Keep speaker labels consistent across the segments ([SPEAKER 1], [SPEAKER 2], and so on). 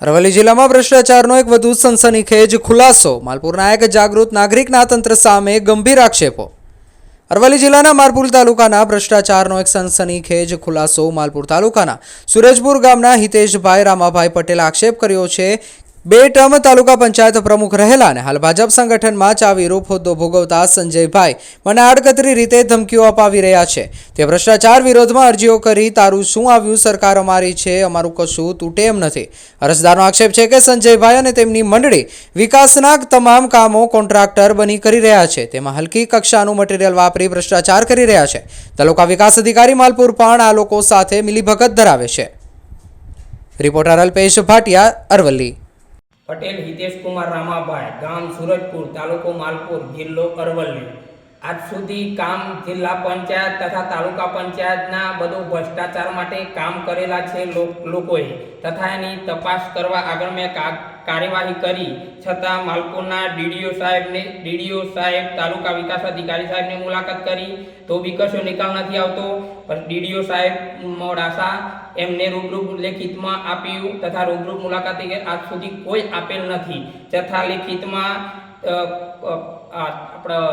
[SPEAKER 1] અરવલ્લી જિલ્લામાં ભ્રષ્ટાચારનો એક વધુ સનસનીખેજ ખુલાસો. માલપુરના એક જાગૃત નાગરિકના તંત્ર સામે ગંભીર આક્ષેપો. અરવલ્લી જિલ્લાના માલપુર તાલુકાના ભ્રષ્ટાચારનો એક સનસનીખેજ ખુલાસો. માલપુર તાલુકાના સુરજપુર ગામના હિતેશભાઈ રામાભાઈ પટેલે આક્ષેપ કર્યો છે. 2 ટર્મ તાલુકા પંચાયત પ્રમુખ રહેલા અને હાલ ભાજપ સંગઠનમાં ચાવીરૂપ હોદ્દો ભોગવતા સંજયભાઈ મને આડકતરી રીતે ધમકીઓ અપાવી રહ્યા છે. તે ભ્રષ્ટાચાર વિરોધમાં અરજીઓ કરી તારું શું આવ્યું, સરકાર અમારી છે, અમારું કશું તૂટે એમ નથી. અરજદારનો આક્ષેપ છે કે સંજયભાઈ અને તેમની મંડળી વિકાસના તમામ કામો કોન્ટ્રાક્ટર બની કરી રહ્યા છે. તેમાં હલકી કક્ષાનું મટીરીયલ વાપરી ભ્રષ્ટાચાર કરી રહ્યા છે. તાલુકા વિકાસ અધિકારી માલપુર પણ આ લોકો સાથે મિલીભગત ધરાવે છે. રિપોર્ટર અલ્પેશ ભાટિયા, અરવલ્લી.
[SPEAKER 2] પટેલ હિતેશ કુમાર રામાભાઈ, ગામ સુરજપુર, તાલુકો માલપુર, જિલ્લો અરવલ્લી. આજ સુધી કામ જિલ્લા પંચાયત તથા તાલુકા પંચાયતના બધું ભ્રષ્ટાચાર માટે કામ કરેલા છે લોકોએ તથા એની તપાસ કરવા આગળ મેં કાર્યવાહી કરી છતાં માલપુરના ડીડીઓ સાહેબ તાલુકા વિકાસ અધિકારી સાહેબની મુલાકાત કરી તો બી કશો નિકાલ નથી આવતો. ડીડીઓ સાહેબ મોડાસા એમને રૂબરૂ લેખિતમાં આપ્યું તથા રૂબરૂ મુલાકાતી આજ સુધી કોઈ આપેલ નથી. તથા લેખિતમાં આપણા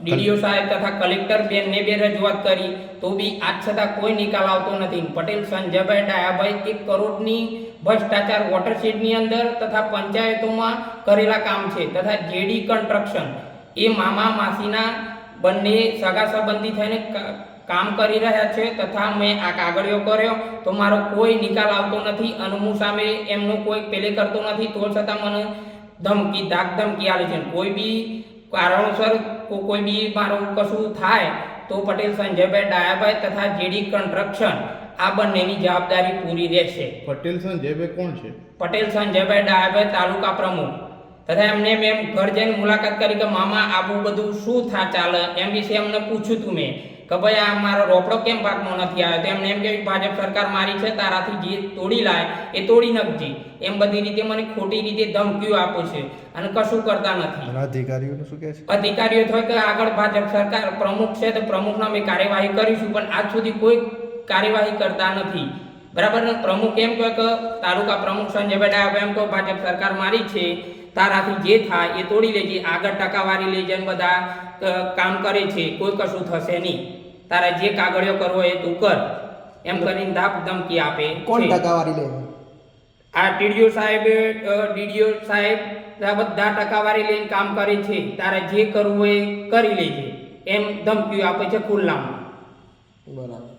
[SPEAKER 2] ડીડીઓ સાહેબ તથા કલેક્ટર બેનને બે રજૂઆત કરી તો બી આજ છતાં કોઈ નિકાલ આવતો નથી. પટેલ સંજયભાઈ ડાયાભાઈ 1 કરોડની ભ્રષ્ટાચાર વોટરશેડની અંદર તથા પંચાયતોમાં કરેલા કામ છે તથા જેડી કન્સ્ટ્રક્શન એ મામા માસીના બંને સગા સંબંધી થઈને કામ કરી રહ્યા છે તથા મેં આ કાગળિયો કર્યો તો મારો કોઈ નિકાલ આવતો નથી અને હું સામે એમનો કોઈ પેલે કરતો નથી તો છતાં મને ધમકી આવે છે. કોઈ બી કારણોસર કોઈ બી મારું કશું થાય તો પટેલ સંજયભાઈ ડાયાભાઈ તથા જેડી કન્સ્ટ્રક્શન આ બંનેની જવાબદારી પૂરી રહેશે.
[SPEAKER 3] પટેલ સંજયભાઈ કોણ છે?
[SPEAKER 2] પટેલ સંજયભાઈ ડાયાભાઈ તાલુકા પ્રમુખ તથા એમને મેં ઘર જઈને મુલાકાત કરી કે મામા આવું બધું શું ચાલે એમ વિશે એમને પૂછ્યું હતું મેં કે ભાઈ આ મારો રોકડો કેમ પાકમાં નથી આવ્યો તો એમને એમ કે ભાજપ સરકાર મારી છે, તારાથી જે તોડી લાય એ તોડી નાખજે એમ બધી રીતે મને ખોટી રીતે ધમકીઓ આપે છે અને કશું કરતા નથી.
[SPEAKER 3] અધિકારીઓને શું કહે છે?
[SPEAKER 2] અધિકારીઓ થાય કે આગળ ભાજપ સરકાર પ્રમુખ છે તો પ્રમુખના અમે કાર્યવાહી કરીશું પણ આજ સુધી કોઈ કાર્યવાહી કરતા નથી. બરાબર ને? પ્રમુખ એમ કહે કે તાલુકા પ્રમુખ સંજયભાઈ ડાયાભાઈ એમ કહે ભાજપ સરકાર મારી છે, તારાથી જે થાય એ તોડી લેજે, આગળ ટકાવારી લઈ જઈને બધા કામ કરે છે, કોઈ કશું થશે નહીં, તારે જે કાગળિયો કરવો એ તું કર એમ કરીને ધમકી આપે.
[SPEAKER 4] કોણ ટકાવારી લે?
[SPEAKER 2] આ ડીડીઓ સાહેબ બધા ટકાવારી લઈને કામ કરે છે, તારે જે કરવું એ કરી લેજે એમ ધમકીઓ આપે છે ખુલ્લામાં.
[SPEAKER 4] બરાબર.